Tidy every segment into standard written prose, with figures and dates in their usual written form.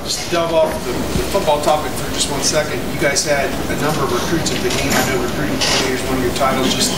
just delve off the football topic for just 1 second. You guys had a number of recruits at the game. I know recruiting coordinator is one of your titles. Just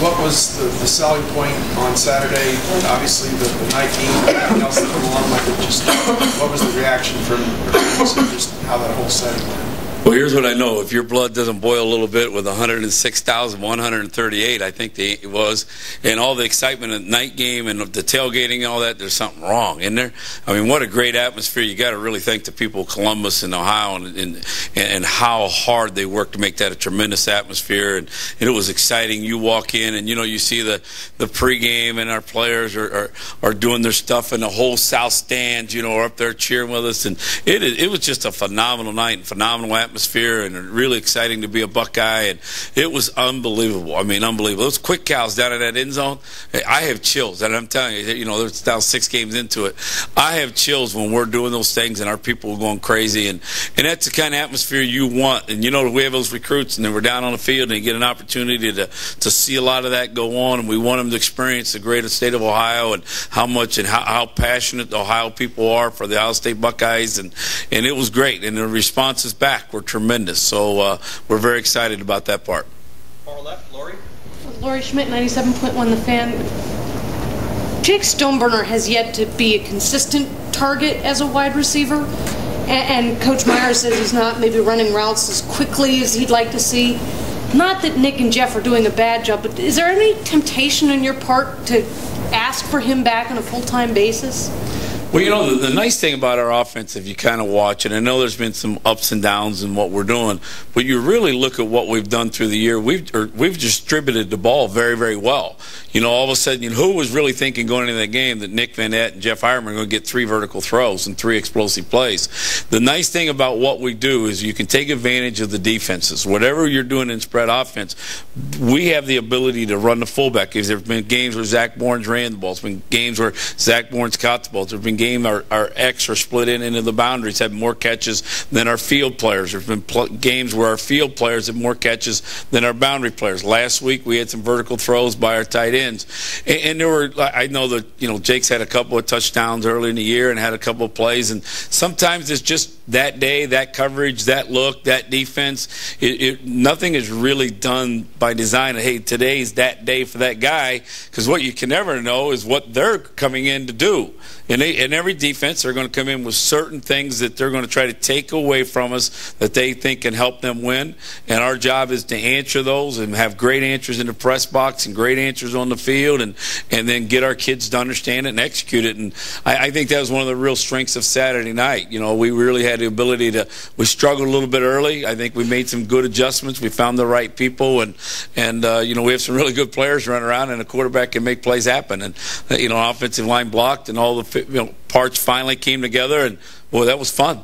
what was the selling point on Saturday? Obviously the night game, everything else that went along with it. Just what was the reaction from recruits and just how that whole setting went? Well, here's what I know. If your blood doesn't boil a little bit with 106,138, I think it was, and all the excitement of the night game and the tailgating and all that, there's something wrong in there. I mean, what a great atmosphere. You got to really thank the people of Columbus and Ohio and how hard they worked to make that a tremendous atmosphere. And it was exciting. You walk in and, you see the pregame and our players are doing their stuff, and the whole South Stands, are up there cheering with us. And it was just a phenomenal night and phenomenal atmosphere, and really exciting to be a Buckeye, and it was unbelievable. I mean, unbelievable. Those quick cows down in that end zone, I have chills, and I'm telling you, there's now 6 games into it. I have chills when we're doing those things and our people are going crazy, and that's the kind of atmosphere you want. And we have those recruits, and then we're down on the field, and they get an opportunity to see a lot of that go on, and we want them to experience the greater state of Ohio and how much and how passionate the Ohio people are for the Ohio State Buckeyes, and it was great, and the responses back were tremendous. So we're very excited about that part. Far left, Lori. Lori Schmidt, 97.1 The Fan. Jake Stoneburner has yet to be a consistent target as a wide receiver, and Coach Meyer says he's not maybe running routes as quickly as he'd like to see. Not that Nick and Jeff are doing a bad job, but is there any temptation on your part to ask for him back on a full-time basis? Well, the nice thing about our offense, if you kind of watch it, I know there's been some ups and downs in what we're doing, but you really look at what we've done through the year. We've distributed the ball very, very well. All of a sudden, who was really thinking going into that game that Nick Van Etten and Jeff Hireman are going to get 3 vertical throws and 3 explosive plays? The nice thing about what we do is you can take advantage of the defenses. Whatever you're doing in spread offense, we have the ability to run the fullback. There have been games where Zach Boren's ran the ball. There's been games where Zach Boren's caught the ball. There have been game our X are split into the boundaries, have more catches than our field players. There's been games where our field players have more catches than our boundary players. Last week we had some vertical throws by our tight ends, and there were, I know that Jake's had a couple of touchdowns early in the year and had a couple of plays, and sometimes it's just that day, that coverage, that look, that defense. Nothing is really done by design. Hey, today's that day for that guy, because what you can never know is what they're coming in to do. And every defense, they're going to come in with certain things that they're going to try to take away from us that they think can help them win. And our job is to answer those and have great answers in the press box and great answers on the field, and then get our kids to understand it and execute it. And I think that was one of the real strengths of Saturday night. We really had the ability to – we struggled a little bit early. I think we made some good adjustments. We found the right people, and we have some really good players running around, and a quarterback can make plays happen. And, offensive line blocked, and all the parts finally came together, and boy, that was fun.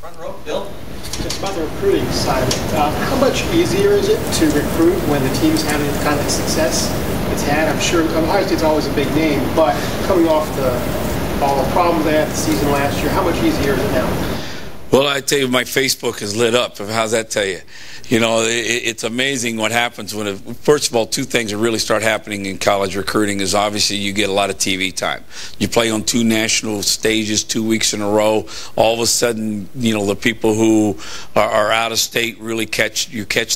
Front row, Bill. Just about the recruiting side, how much easier is it to recruit when the team's having the kind of success it's had? I'm sure Ohio State's always a big name, but coming off all the problems they had the season last year, how much easier is it now? Well, I tell you, my Facebook is lit up. How's that tell you? It's amazing what happens when, first of all, 2 things that really start happening in college recruiting is obviously you get a lot of TV time. You play on 2 national stages 2 weeks in a row. All of a sudden, the people who are out of state really catch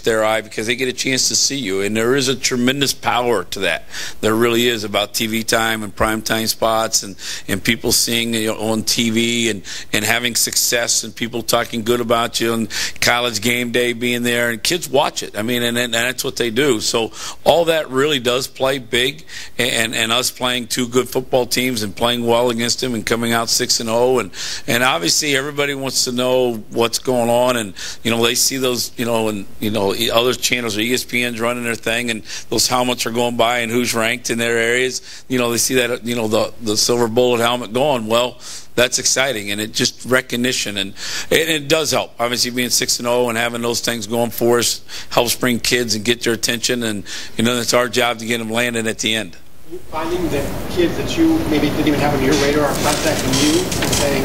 their eye because they get a chance to see you. And there is a tremendous power to that. There really is, about TV time and primetime spots and people seeing on TV and having success and people talking good about you, and College Game Day being there, and kids watch it. I mean, and that's what they do. So all that really does play big, and us playing 2 good football teams and playing well against them and coming out 6-0, and obviously everybody wants to know what's going on, and they see those and other channels or ESPN's running their thing, and those helmets are going by and who's ranked in their areas. They see that the silver bullet helmet going. Well, that's exciting, and it just recognition, and it does help. Obviously, being 6-0 and having those things going for us helps bring kids and get their attention, and it's our job to get them landing at the end. Are you finding that kids that you maybe didn't even have on your radar are contacting you and saying,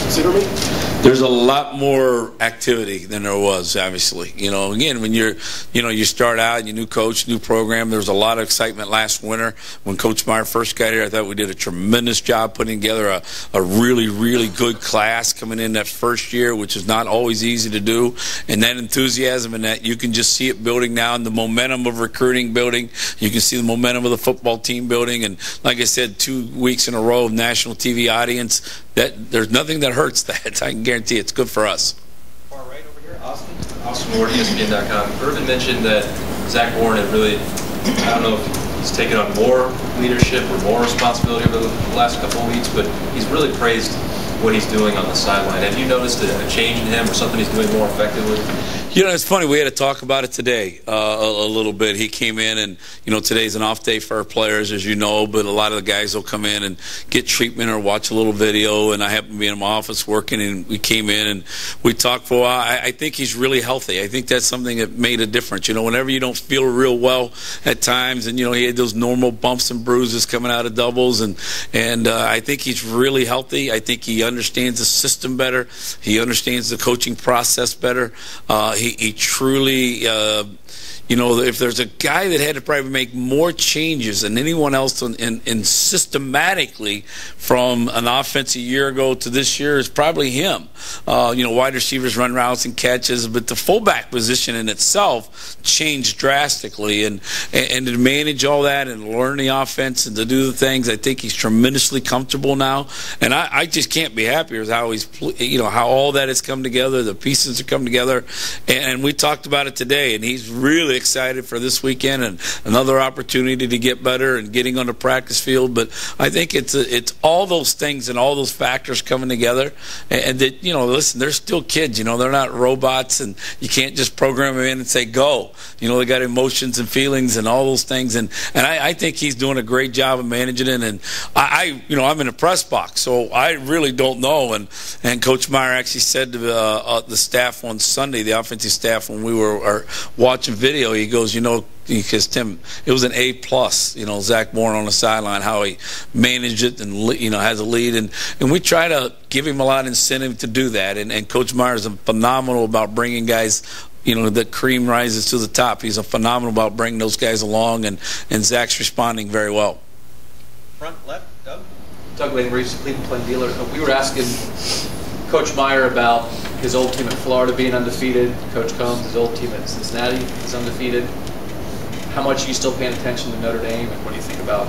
"Consider me"? There's a lot more activity than there was, obviously. Again, when you start out, you new coach, new program, there was a lot of excitement last winter. When Coach Meyer first got here, I thought we did a tremendous job putting together a really, really good class coming in that first year, which is not always easy to do. And that enthusiasm and that, you can just see it building now, and the momentum of recruiting building. You can see the momentum of the football team building. And like I said, 2 weeks in a row of national TV audience, that there's nothing that hurts that. I can guarantee it's good for us. Far right over here, Austin Ward, ESPN.com. Irvin mentioned that Zach Boren had really, I don't know if he's taken on more leadership or more responsibility over the last couple of weeks, but he's really praised what he's doing on the sideline. Have you noticed a change in him or something he's doing more effectively? It's funny. We had to talk about it today a little bit. He came in, and, today's an off day for our players, as you know, but a lot of the guys will come in and get treatment or watch a little video, and I happen to be in my office working, and we came in and we talked for a while. I think he's really healthy. I think that's something that made a difference. Whenever you don't feel real well at times, and, he had those normal bumps and bruises coming out of doubles, and I think he's really healthy. I think he understands the system better. He understands the coaching process better. He truly, if there's a guy that had to probably make more changes than anyone else in systematically from an offense a year ago to this year, is probably him. Wide receivers run routes and catches, but the fullback position in itself changed drastically. And to manage all that and learn the offense and to do the things, I think he's tremendously comfortable now. And I just can't be happier with how he's, how all that has come together. The pieces have come together. And we talked about it today, and he's really excited for this weekend and another opportunity to get better and getting on the practice field. But I think it's all those things and all those factors coming together. And that, listen, they're still kids. They're not robots, and you can't just program them in and say go. They got emotions and feelings and all those things. And I think he's doing a great job of managing it. And I'm in a press box, so I really don't know. And Coach Meyer actually said to the staff on Sunday, the offensive staff, when we were watching video, he goes, because Tim, it was an A+, Zach Boren on the sideline, how he managed it and, has a lead. And we try to give him a lot of incentive to do that. And Coach Meyer is phenomenal about bringing guys, the cream rises to the top. He's phenomenal about bringing those guys along, and Zach's responding very well. Front left, Doug. Doug Lane, Cleveland Plain Dealer. We were asking Coach Meyer about his old team at Florida being undefeated. Coach Combs, his old team at Cincinnati, is undefeated. How much are you still paying attention to Notre Dame, and what do you think about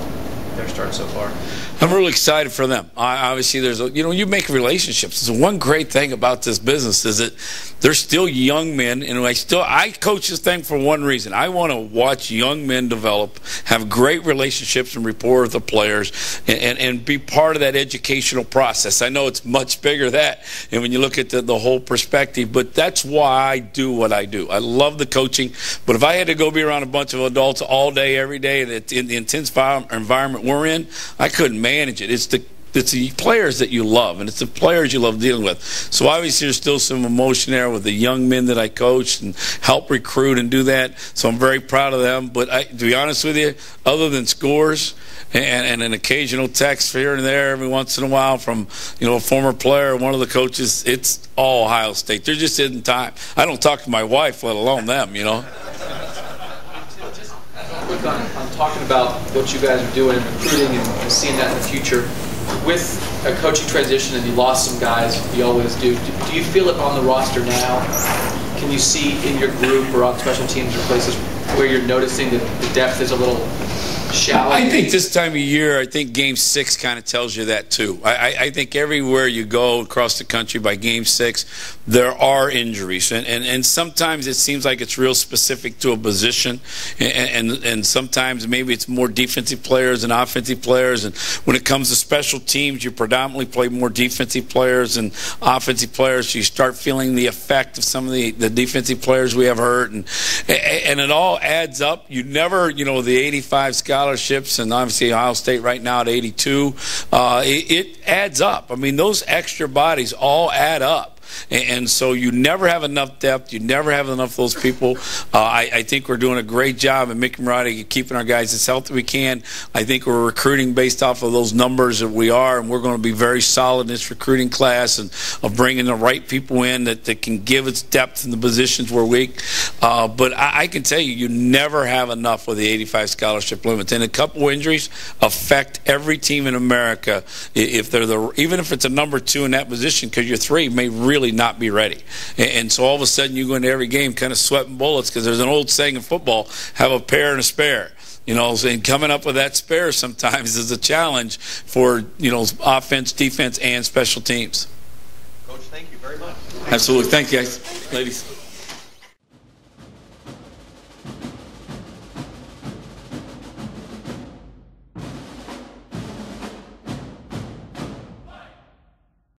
their start so far? I'm really excited for them. Obviously, there's you make relationships. So one great thing about this business is that they're still young men, and I coach this thing for one reason. I want to watch young men develop, have great relationships and rapport with the players, and be part of that educational process. I know it's much bigger than that, and when you look at the whole perspective, but that's why I do what I do. I love the coaching, but if I had to go be around a bunch of adults all day, every day, in the intense environment we're in, I couldn't manage it. It's the players that you love, and it's the players you love dealing with. So obviously there's still some emotion there with the young men that I coach and help recruit and do that. So I'm very proud of them. But to be honest with you, other than scores and an occasional text here and there every once in a while from a former player or one of the coaches, it's all Ohio State. There just isn't time. I don't talk to my wife, let alone them. Quick on talking about what you guys are doing in recruiting and seeing that in the future. With a coaching transition and you lost some guys, you always do. Do you feel it on the roster now? Can you see in your group or on special teams or places where you're noticing that the depth is a little shallow? I think this time of year, I think Game 6 kind of tells you that too. I think everywhere you go across the country by Game 6, there are injuries. And sometimes it seems like it's real specific to a position. And sometimes maybe it's more defensive players than offensive players. And when it comes to special teams, you predominantly play more defensive players than offensive players. So you start feeling the effect of some of the defensive players we have hurt. And it all adds up. You never, the 85 scholarships, and obviously Ohio State right now at 82, it adds up. I mean, those extra bodies all add up. And so you never have enough depth. You never have enough of those people. I think we're doing a great job in Mickey Marotti keeping our guys as healthy as we can. I think we're recruiting based off of those numbers that we are, and we're going to be very solid in this recruiting class and of bringing the right people in that can give us depth in the positions we're weak. But I can tell you, you never have enough with the 85 scholarship limits. And a couple injuries affect every team in America if they're even if it's a number 2 in that position, because your 3 may really not be ready. And so all of a sudden you go into every game kind of sweating bullets, because there's an old saying in football, have a pair and a spare. You know, and coming up with that spare sometimes is a challenge for, offense, defense, and special teams. Coach, thank you very much. Absolutely. Thank you, guys. Ladies.